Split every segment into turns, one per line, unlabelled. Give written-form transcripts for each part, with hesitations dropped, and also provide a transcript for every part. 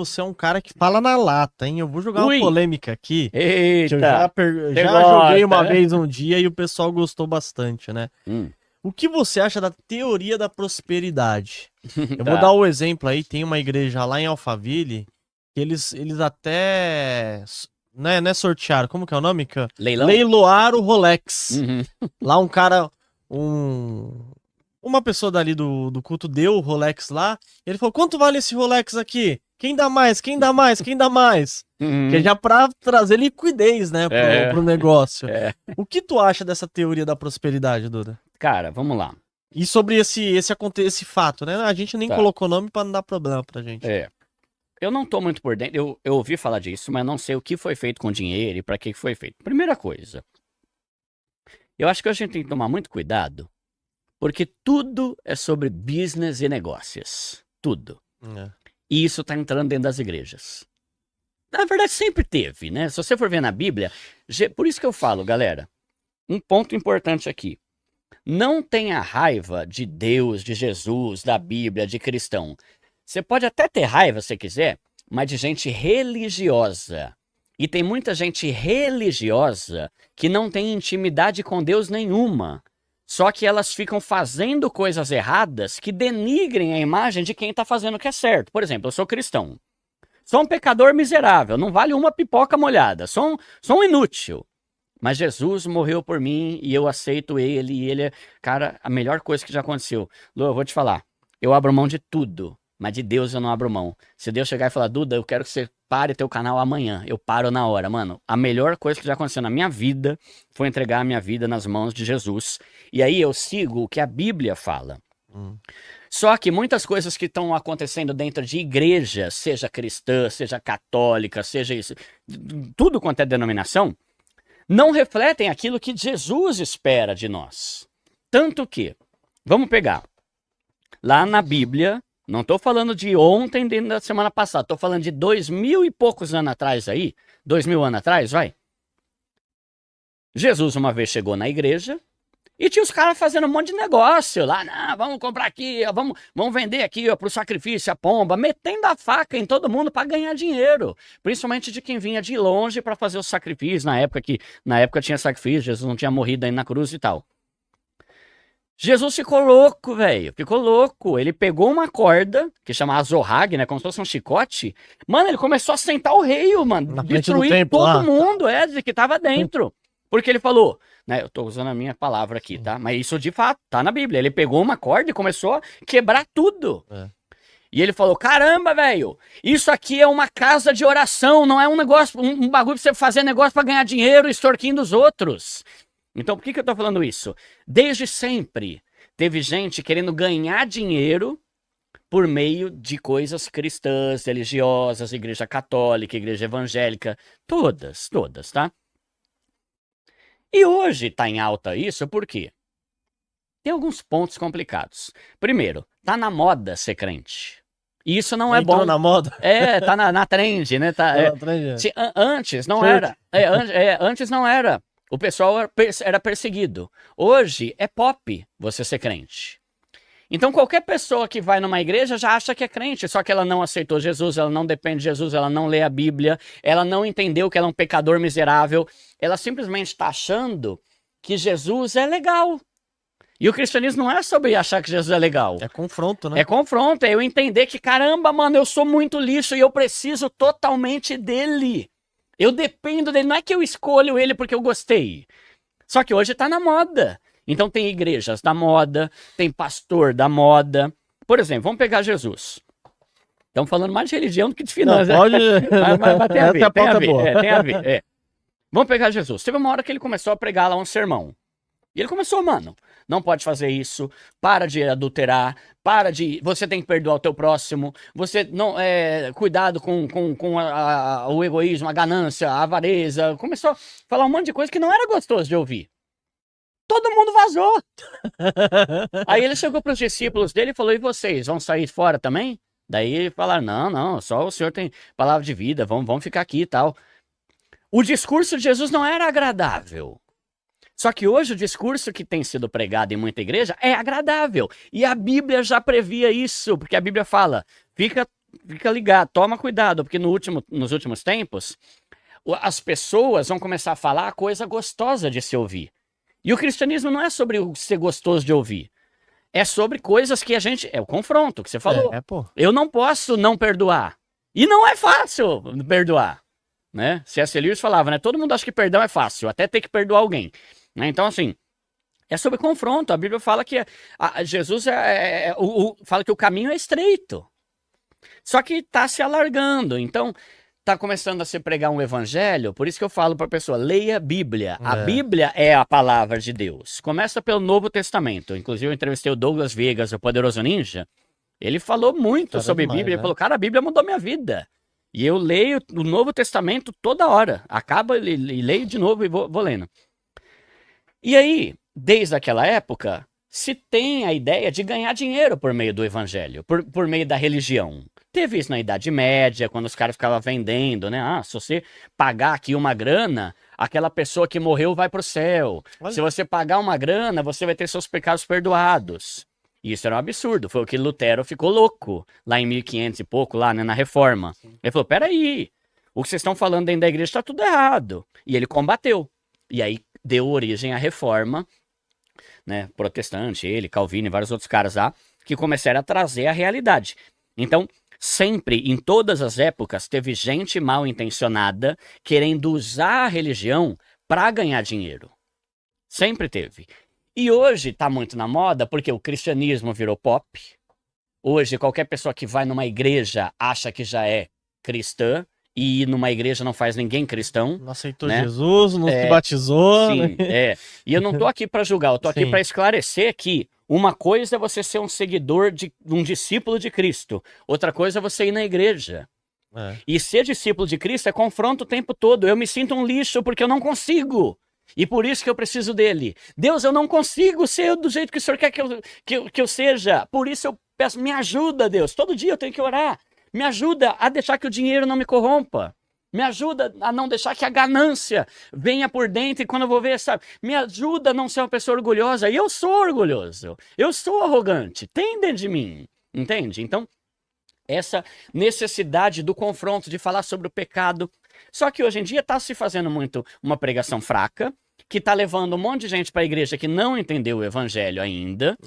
você é um cara que fala na lata, hein? Eu vou jogar uma polêmica aqui.
Eita!
Que eu já joguei uma vez um dia e o pessoal gostou bastante, né? O que você acha da teoria da prosperidade? Eu vou dar o exemplo aí, tem uma igreja lá em Alphaville, que eles até... Não é sortearam, como que é o nome?
Leilão?
Leiloaram o Rolex. Lá um cara, uma pessoa dali do culto deu o Rolex lá, e ele falou, quanto vale esse Rolex aqui? Quem dá mais? Quem dá mais? Quem dá mais? Que é já pra trazer liquidez, né, pro negócio. O que tu acha dessa teoria da prosperidade, Duda?
Cara, vamos lá.
E sobre esse fato, né? A gente nem colocou nome pra não dar problema pra gente.
Eu não tô muito por dentro, eu ouvi falar disso, mas não sei o que foi feito com dinheiro e pra que foi feito. Primeira coisa, eu acho que a gente tem que tomar muito cuidado, porque tudo é sobre business e negócios. Tudo. E isso tá entrando dentro das igrejas. Na verdade, sempre teve, né? Se você for ver na Bíblia, por isso que eu falo, galera, um ponto importante aqui. Não tenha raiva de Deus, de Jesus, da Bíblia, de cristão. Você pode até ter raiva se quiser, mas de gente religiosa. E tem muita gente religiosa que não tem intimidade com Deus nenhuma. Só que elas ficam fazendo coisas erradas que denigrem a imagem de quem está fazendo o que é certo. Por exemplo, eu sou cristão. Sou um pecador miserável, não vale uma pipoca molhada. Sou um inútil. Mas Jesus morreu por mim e eu aceito ele. E ele é, cara, a melhor coisa que já aconteceu. Lu, eu vou te falar. Eu abro mão de tudo. Mas de Deus eu não abro mão. Se Deus chegar e falar, Duda, eu quero que você pare teu canal amanhã. Eu paro na hora. Mano, a melhor coisa que já aconteceu na minha vida foi entregar a minha vida nas mãos de Jesus. E aí eu sigo o que a Bíblia fala. Só que muitas coisas que estão acontecendo dentro de igreja, seja cristã, seja católica, seja isso, tudo quanto é denominação, não refletem aquilo que Jesus espera de nós. Tanto que, vamos pegar, lá na Bíblia... Não estou falando de ontem, dentro da semana passada. Estou falando de 2000 e poucos anos atrás aí. 2000 anos atrás, vai. Jesus uma vez chegou na igreja e tinha os caras fazendo um monte de negócio lá. Não, vamos comprar aqui, ó, vamos vender aqui para o sacrifício, a pomba. Metendo a faca em todo mundo para ganhar dinheiro. Principalmente de quem vinha de longe para fazer o sacrifício. Na época tinha sacrifício, Jesus não tinha morrido aí na cruz e tal. Jesus ficou louco, velho. Ficou louco. Ele pegou uma corda, que chama azorrague, né? Como se fosse um chicote. Mano, ele começou a sentar o rei, mano. Destruir todo mundo, de que tava dentro. Porque ele falou, né? Eu tô usando a minha palavra aqui, tá? Mas isso de fato tá na Bíblia. Ele pegou uma corda e começou a quebrar tudo. E ele falou, caramba, velho, isso aqui é uma casa de oração, não é um negócio, um bagulho pra você fazer negócio pra ganhar dinheiro extorquindo os outros. Então, por que eu tô falando isso? Desde sempre teve gente querendo ganhar dinheiro por meio de coisas cristãs, religiosas, igreja católica, igreja evangélica, todas, tá? E hoje tá em alta isso por quê? Tem alguns pontos complicados. Primeiro, tá na moda ser crente. E isso não é bom.
Entrou na moda?
Tá na trend, né? Antes não era. Antes não era. O pessoal era perseguido. Hoje é pop você ser crente. Então qualquer pessoa que vai numa igreja já acha que é crente, só que ela não aceitou Jesus, ela não depende de Jesus, ela não lê a Bíblia, ela não entendeu que ela é um pecador miserável, ela simplesmente está achando que Jesus é legal. E o cristianismo não é sobre achar que Jesus é legal.
É confronto, né?
É confronto, é eu entender que, caramba, mano, eu sou muito lixo e eu preciso totalmente dele. Eu dependo dele, não é que eu escolho ele porque eu gostei. Só que hoje tá na moda. Então tem igrejas da moda, tem pastor da moda. Por exemplo, vamos pegar Jesus. Estamos falando mais de religião do que de finanças.
Não, pode...
mas tem a ver,
tem a ver.
É. Vamos pegar Jesus. Teve uma hora que ele começou a pregar lá um sermão. E ele começou, mano, não pode fazer isso, para de adulterar, você tem que perdoar o teu próximo, você não, cuidado com o egoísmo, a ganância, a avareza. Começou a falar um monte de coisa que não era gostoso de ouvir. Todo mundo vazou. Aí ele chegou para os discípulos dele e falou, e vocês, vão sair fora também? Daí falaram, não, só o senhor tem palavra de vida, vamos ficar aqui e tal. O discurso de Jesus não era agradável. Só que hoje o discurso que tem sido pregado em muita igreja é agradável. E a Bíblia já previa isso, porque a Bíblia fala, fica fica ligado, toma cuidado, porque nos últimos tempos, as pessoas vão começar a falar coisa gostosa de se ouvir. E o cristianismo não é sobre ser gostoso de ouvir. É sobre coisas que a gente... É o confronto que você falou.
Pô.
Eu não posso não perdoar. E não é fácil perdoar. Né? C.S. Lewis falava, né? Todo mundo acha que perdão é fácil, até ter que perdoar alguém. Né? Então, assim, é sobre confronto. A Bíblia fala que Jesus fala que o caminho é estreito. Só que está se alargando. Então, está começando a se pregar um evangelho. Por isso que eu falo para a pessoa, leia a Bíblia. A Bíblia é a palavra de Deus. Começa pelo Novo Testamento. Inclusive, eu entrevistei o Douglas Viegas, o Poderoso Ninja. Ele falou muito sobre
demais,
Bíblia.
né?
Ele falou, cara, a Bíblia mudou minha vida. E eu leio o Novo Testamento toda hora. Acaba e leio de novo e vou lendo. E aí, desde aquela época, se tem a ideia de ganhar dinheiro por meio do evangelho, por meio da religião. Teve isso na Idade Média, quando os caras ficavam vendendo, né? Ah, se você pagar aqui uma grana, aquela pessoa que morreu vai pro céu.
Olha.
Se você pagar uma grana, você vai ter seus pecados perdoados. Isso era um absurdo, foi o que Lutero ficou louco, lá em 1500 e pouco, lá, né, na Reforma. Ele falou, peraí, o que vocês estão falando dentro da igreja está tudo errado. E ele combateu. E aí deu origem à Reforma, né, protestante, ele, Calvino e vários outros caras lá, que começaram a trazer a realidade. Então, sempre, em todas as épocas, teve gente mal intencionada querendo usar a religião para ganhar dinheiro. Sempre teve. E hoje tá muito na moda porque o cristianismo virou pop. Hoje, qualquer pessoa que vai numa igreja acha que já é cristã. E numa igreja não faz ninguém cristão.
Não aceitou,
né?
Jesus, não se batizou.
Sim,
né?
E eu não tô aqui para julgar, eu tô aqui
Sim.
para esclarecer que uma coisa é você ser um seguidor de um discípulo de Cristo. Outra coisa é você ir na igreja. E ser discípulo de Cristo é confronto o tempo todo. Eu me sinto um lixo porque eu não consigo. E por isso que eu preciso dele. Deus, eu não consigo ser do jeito que o Senhor quer que eu seja. Por isso eu peço, me ajuda, Deus. Todo dia eu tenho que orar. Me ajuda a deixar que o dinheiro não me corrompa. Me ajuda a não deixar que a ganância venha por dentro e quando eu vou ver, sabe? Me ajuda a não ser uma pessoa orgulhosa. E eu sou orgulhoso. Eu sou arrogante. Tem dentro de mim. Entende? Então, essa necessidade do confronto, de falar sobre o pecado. Só que hoje em dia está se fazendo muito uma pregação fraca, que está levando um monte de gente para a igreja que não entendeu o evangelho ainda,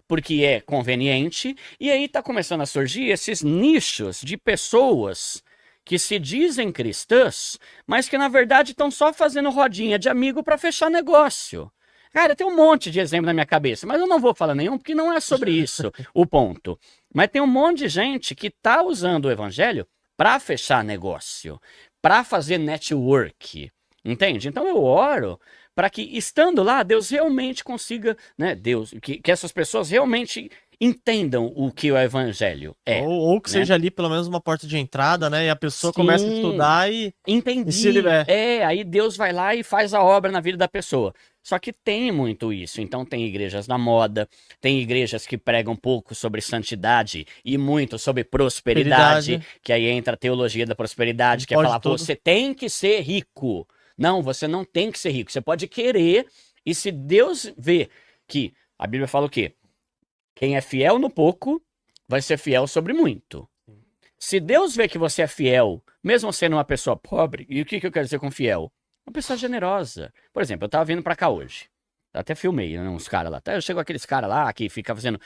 porque é conveniente, e aí está começando a surgir esses nichos de pessoas que se dizem cristãs, mas que na verdade estão só fazendo rodinha de amigo para fechar negócio. Cara, tem um monte de exemplo na minha cabeça, mas eu não vou falar nenhum, porque não é sobre isso o ponto. Mas tem um monte de gente que está usando o evangelho para fechar negócio, para fazer network, entende? Então eu oro para que, estando lá, Deus realmente consiga, né, que essas pessoas realmente entendam o que o evangelho é.
Ou que
né?
seja ali pelo menos uma porta de entrada, né? E a pessoa começa a estudar e...
Entendi.
E se liber...
Aí Deus vai lá e faz a obra na vida da pessoa. Só que tem muito isso. Então tem igrejas na moda, tem igrejas que pregam pouco sobre santidade e muito sobre prosperidade, que aí entra a teologia da prosperidade, que é falar, pô, você tem que ser rico. Não, você não tem que ser rico. Você pode querer, e se Deus vê que... A Bíblia fala o quê? Quem é fiel no pouco, vai ser fiel sobre muito. Se Deus vê que você é fiel, mesmo sendo uma pessoa pobre, e o que eu quero dizer com fiel? Uma pessoa generosa. Por exemplo, eu tava vindo pra cá hoje. Até filmei, né, uns caras lá. Eu chego aqueles caras lá que fica fazendo,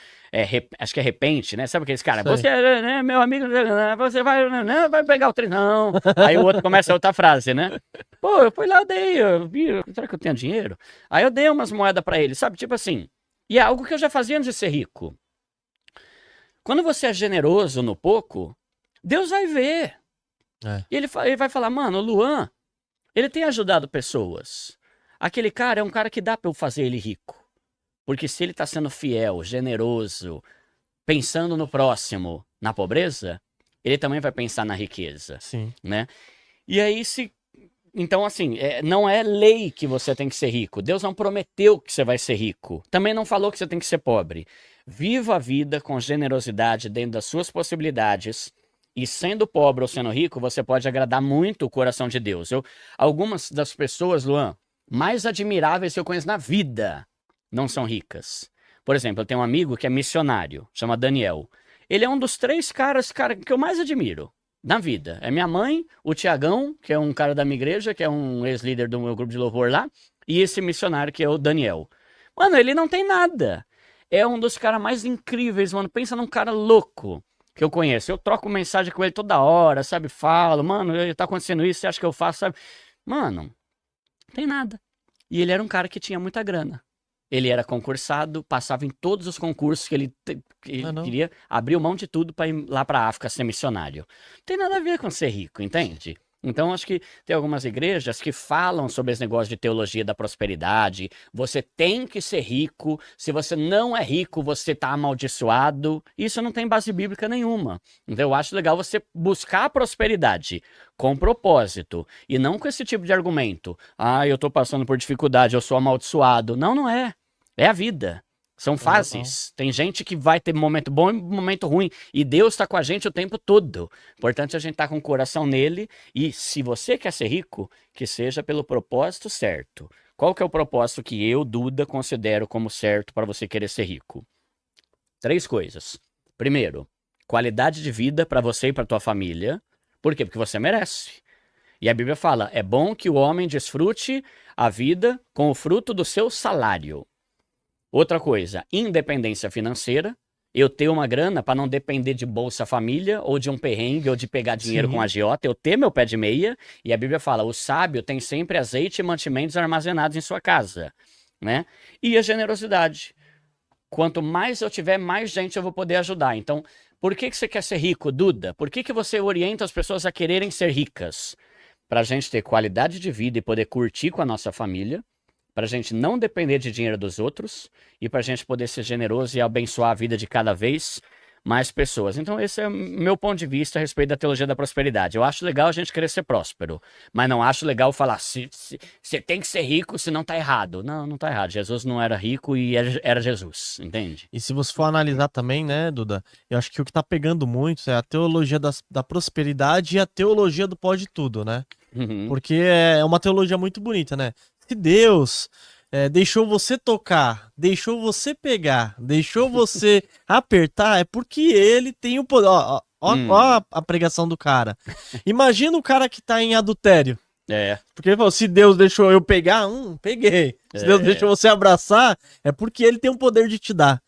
acho que é repente, né? Sabe aqueles caras? Você, né, meu amigo, você vai pegar o trem, não. Aí o outro começa a outra frase, né? Pô, eu fui lá, eu vi, será que eu tenho dinheiro? Aí eu dei umas moedas pra ele, sabe? Tipo assim, e é algo que eu já fazia antes de ser rico. Quando você é generoso no pouco, Deus vai ver. E ele vai falar, mano, o Luan, ele tem ajudado pessoas. Aquele cara é um cara que dá pra eu fazer ele rico. Porque se ele tá sendo fiel, generoso, pensando no próximo, na pobreza, ele também vai pensar na riqueza.
Sim.
Né? E aí Então, assim, não é lei que você tem que ser rico. Deus não prometeu que você vai ser rico. Também não falou que você tem que ser pobre. Viva a vida com generosidade dentro das suas possibilidades. E sendo pobre ou sendo rico, você pode agradar muito o coração de Deus. Algumas das pessoas, Luan, mais admiráveis que eu conheço na vida, não são ricas. Por exemplo, eu tenho um amigo que é missionário, chama Daniel. Ele é um dos 3 caras, cara, que eu mais admiro na vida. É minha mãe, o Tiagão, que é um cara da minha igreja, que é um ex-líder do meu grupo de louvor lá, e esse missionário que é o Daniel. Mano, ele não tem nada. É um dos caras mais incríveis, mano. Pensa num cara louco que eu conheço. Eu troco mensagem com ele toda hora, sabe? Falo, mano, tá acontecendo isso, você acha que eu faço, sabe? Mano, não tem nada. E ele era um cara que tinha muita grana. Ele era concursado, passava em todos os concursos que ele queria, abriu mão de tudo para ir lá para África ser missionário. Não tem nada a ver com ser rico, entende? Então, acho que tem algumas igrejas que falam sobre esse negócio de teologia da prosperidade. Você tem que ser rico. Se você não é rico, você está amaldiçoado. Isso não tem base bíblica nenhuma. Então, eu acho legal você buscar a prosperidade com propósito. E não com esse tipo de argumento. Ah, eu estou passando por dificuldade, eu sou amaldiçoado. Não, não é. É a vida. São fases. Tem gente que vai ter momento bom e momento ruim. E Deus está com a gente o tempo todo. Importante a gente estar com o coração nele. E se você quer ser rico, que seja pelo propósito certo. Qual que é o propósito que eu, Duda, considero como certo para você querer ser rico? 3 coisas. Primeiro, qualidade de vida para você e para tua família. Por quê? Porque você merece. E a Bíblia fala, é bom que o homem desfrute a vida com o fruto do seu salário. Outra coisa, independência financeira. Eu ter uma grana para não depender de Bolsa Família ou de um perrengue ou de pegar dinheiro com agiota. Eu ter meu pé de meia. E a Bíblia fala, o sábio tem sempre azeite e mantimentos armazenados em sua casa, né? E a generosidade. Quanto mais eu tiver, mais gente eu vou poder ajudar. Então, por que você quer ser rico, Duda? Por que você orienta as pessoas a quererem ser ricas? Para a gente ter qualidade de vida e poder curtir com a nossa família. Para a gente não depender de dinheiro dos outros e para a gente poder ser generoso e abençoar a vida de cada vez mais pessoas. Então esse é o meu ponto de vista a respeito da teologia da prosperidade. Eu acho legal a gente querer ser próspero, mas não acho legal falar, você tem que ser rico, senão tá errado. Não, não tá errado. Jesus não era rico e era Jesus, entende?
E se você for analisar também, né, Duda, eu acho que o que tá pegando muito é a teologia da prosperidade e a teologia do pode tudo, né? Porque é uma teologia muito bonita, né? Se Deus deixou você tocar, deixou você pegar, deixou você apertar, é porque ele tem o poder. Ó a pregação do cara. Imagina o cara que tá em adultério. Porque ele falou, se Deus deixou eu pegar, peguei. Se Deus deixou você abraçar, é porque ele tem o poder de te dar.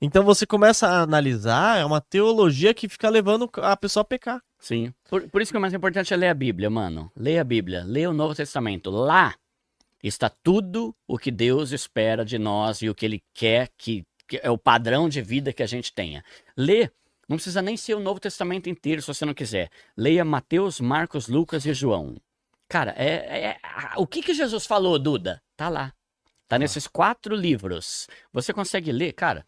Então você começa a analisar, é uma teologia que fica levando a pessoa a pecar.
Sim. Por isso que o mais importante é ler a Bíblia, mano. Leia a Bíblia, leia o Novo Testamento. Lá está tudo o que Deus espera de nós e o que Ele quer que é o padrão de vida que a gente tenha. Lê, não precisa nem ser o Novo Testamento inteiro se você não quiser. Leia Mateus, Marcos, Lucas e João. Cara, o que Jesus falou, Duda? Tá lá. Tá nesses 4 livros. Você consegue ler, cara?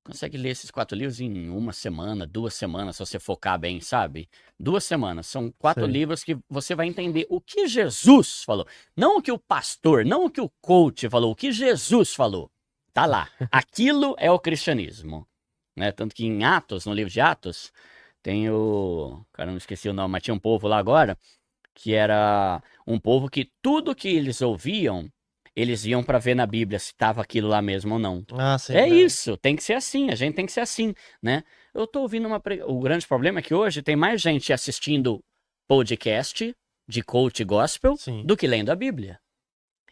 Consegue ler esses 4 livros em 1 semana, 2 semanas, se você focar bem, sabe? 2 semanas. São 4 livros que você vai entender o que Jesus falou. Não o que o pastor, não o que o coach falou, o que Jesus falou. Tá lá. Aquilo é o cristianismo. Né? Tanto que em Atos, no livro de Atos, tem o... Cara, não esqueci o nome, mas tinha um povo lá agora, que era um povo que tudo que eles ouviam, eles iam para ver na Bíblia se estava aquilo lá mesmo ou não.
Sim,
isso, tem que ser assim, a gente tem que ser assim, né? Eu tô ouvindo O grande problema é que hoje tem mais gente assistindo podcast de coach gospel do que lendo a Bíblia.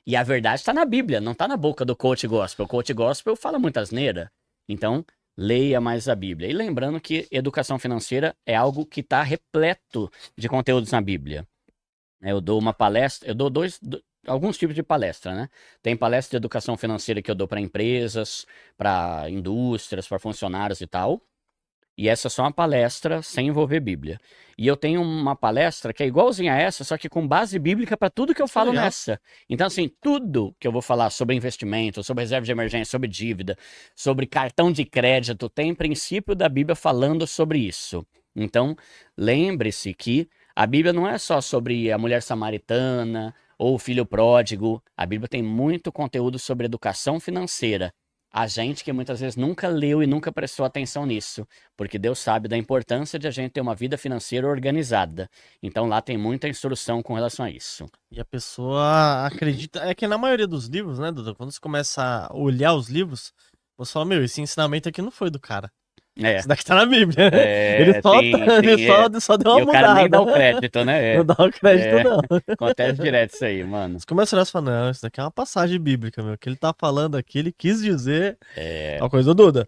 E a verdade está na Bíblia, não está na boca do coach gospel. O coach gospel fala muita asneira. Então, leia mais a Bíblia. E lembrando que educação financeira é algo que está repleto de conteúdos na Bíblia. Eu dou uma palestra, eu dou alguns tipos de palestra, né? Tem palestra de educação financeira que eu dou para empresas, para indústrias, para funcionários e tal. E essa é só uma palestra sem envolver Bíblia. E eu tenho uma palestra que é igualzinha a essa, só que com base bíblica para tudo que eu falo nessa. Então, assim, tudo que eu vou falar sobre investimento, sobre reserva de emergência, sobre dívida, sobre cartão de crédito, tem princípio da Bíblia falando sobre isso. Então, lembre-se que a Bíblia não é só sobre a mulher samaritana ou o filho pródigo. A Bíblia tem muito conteúdo sobre educação financeira. A gente que muitas vezes nunca leu e nunca prestou atenção nisso, porque Deus sabe da importância de a gente ter uma vida financeira organizada. Então lá tem muita instrução com relação a isso.
E a pessoa acredita... É que na maioria dos livros, né, Duda? Quando você começa a olhar os livros, você fala, esse ensinamento aqui não foi do cara. Isso daqui tá na Bíblia.
É,
Ele só,
sim,
só deu uma
e o cara
mudada.
nem dá o crédito, né?
Não dá o crédito, não.
Acontece direto isso aí, mano.
Você começa a olhar e fala, não, isso daqui é uma passagem bíblica, meu. O que ele tá falando aqui, ele quis dizer uma coisa, Duda.